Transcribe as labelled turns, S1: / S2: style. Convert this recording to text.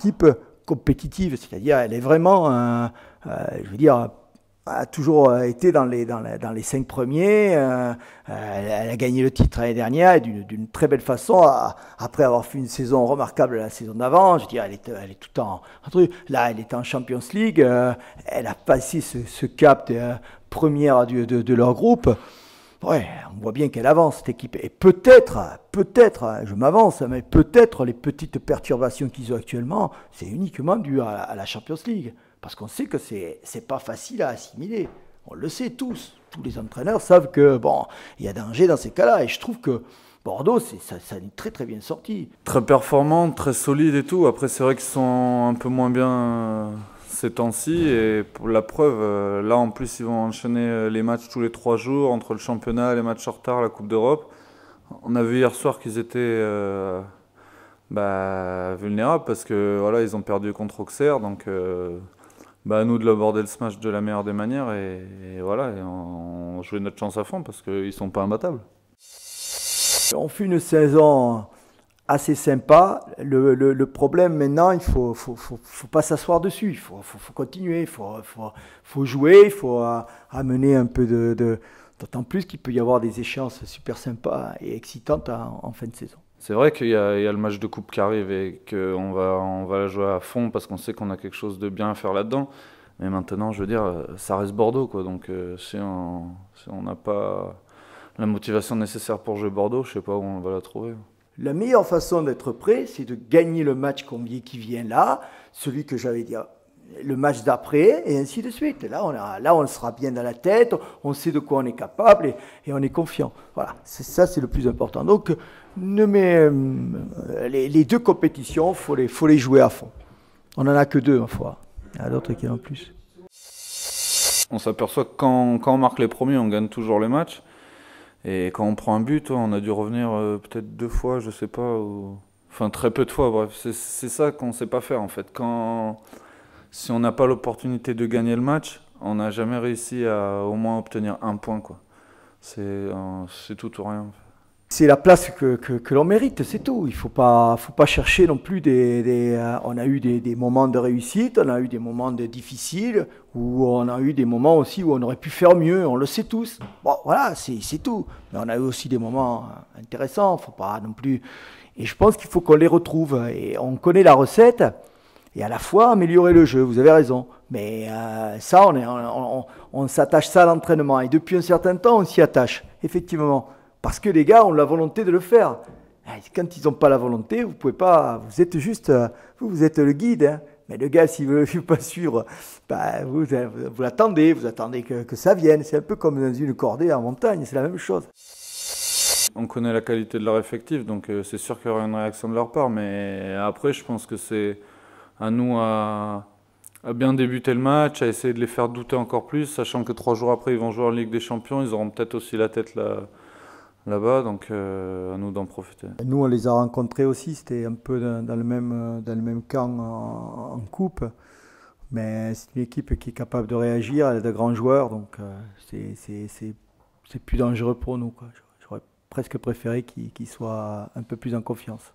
S1: équipe compétitive, c'est-à-dire elle est vraiment, je veux dire, a toujours été dans les 5 premiers. Elle a gagné le titre l'année dernière et d'une très belle façon, après avoir fait une saison remarquable la saison d'avant. Je veux dire, elle est tout en truc. Là, elle est en Champions League. Elle a passé ce cap de première de leur groupe. Ouais, on voit bien qu'elle avance, cette équipe. Et peut-être, je m'avance, mais peut-être les petites perturbations qu'ils ont actuellement, c'est uniquement dû à la Champions League. Parce qu'on sait que c'est pas facile à assimiler. On le sait tous. Tous les entraîneurs savent que, bon, il y a danger dans ces cas-là. Et je trouve que Bordeaux, ça est très très bien sorti.
S2: Très performant, très solide et tout. Après, c'est vrai qu'ils sont un peu moins bien ces temps-ci. Et pour la preuve, là en plus, ils vont enchaîner les matchs tous les 3 jours, entre le championnat, les matchs en retard, la Coupe d'Europe. On a vu hier soir qu'ils étaient vulnérables parce que voilà, ils ont perdu contre Auxerre. Donc, à nous de l'aborder ce match de la meilleure des manières. Et voilà, et on jouait notre chance à fond parce qu'ils ne sont pas imbattables.
S1: On fait une saison assez sympa. Le problème maintenant, il faut pas s'asseoir dessus. Il faut continuer. Il faut jouer. Il faut amener un peu d'autant plus qu'il peut y avoir des échéances super sympas et excitantes en fin de saison.
S2: C'est vrai qu'il y a le match de coupe qui arrive et qu'on va la jouer à fond parce qu'on sait qu'on a quelque chose de bien à faire là-dedans. Mais maintenant, je veux dire, ça reste Bordeaux, quoi. Donc si on n'a pas la motivation nécessaire pour jouer Bordeaux, je ne sais pas où on va la trouver.
S1: La meilleure façon d'être prêt, c'est de gagner le match qui vient là, celui que j'avais dit, le match d'après, et ainsi de suite. Là, on sera bien dans la tête, on sait de quoi on est capable et on est confiant. Voilà, ça c'est le plus important. Donc, les 2 compétitions, faut les jouer à fond. On n'en a que 2 en fois. Il y en a d'autres qui en ont plus.
S2: On s'aperçoit que quand on marque les premiers, on gagne toujours les matchs. Et quand on prend un but, on a dû revenir peut-être 2 fois, je sais pas. Enfin, très peu de fois, bref. C'est ça qu'on ne sait pas faire en fait. Si on n'a pas l'opportunité de gagner le match, on n'a jamais réussi à au moins obtenir 1 point, quoi. C'est tout ou rien.
S1: C'est la place que l'on mérite, c'est tout. Il faut pas chercher non plus on a eu des moments de réussite, on a eu des moments difficiles, où on a eu des moments aussi où on aurait pu faire mieux, on le sait tous. Bon, voilà, c'est tout. Mais on a eu aussi des moments intéressants, faut pas non plus... Et je pense qu'il faut qu'on les retrouve. Et on connaît la recette, et à la fois améliorer le jeu, vous avez raison. Mais ça, on s'attache ça à l'entraînement. Et depuis un certain temps, on s'y attache, effectivement. Parce que les gars ont la volonté de le faire. Quand ils n'ont pas la volonté, vous pouvez pas. Vous êtes juste, vous êtes le guide. Hein. Mais le gars, s'il ne veut pas suivre, vous l'attendez, vous attendez que ça vienne. C'est un peu comme dans une cordée en montagne, c'est la même chose.
S2: On connaît la qualité de leur effectif, donc c'est sûr qu'il y aura une réaction de leur part. Mais après, je pense que c'est à nous à bien débuter le match, à essayer de les faire douter encore plus, sachant que 3 jours après, ils vont jouer en Ligue des Champions. Ils auront peut-être aussi la tête là-bas, donc à nous d'en profiter.
S1: Nous, on les a rencontrés aussi, c'était un peu dans le même camp en coupe, mais c'est une équipe qui est capable de réagir, elle a de grands joueurs, donc c'est plus dangereux pour nous, quoi. J'aurais presque préféré qu'ils soient un peu plus en confiance.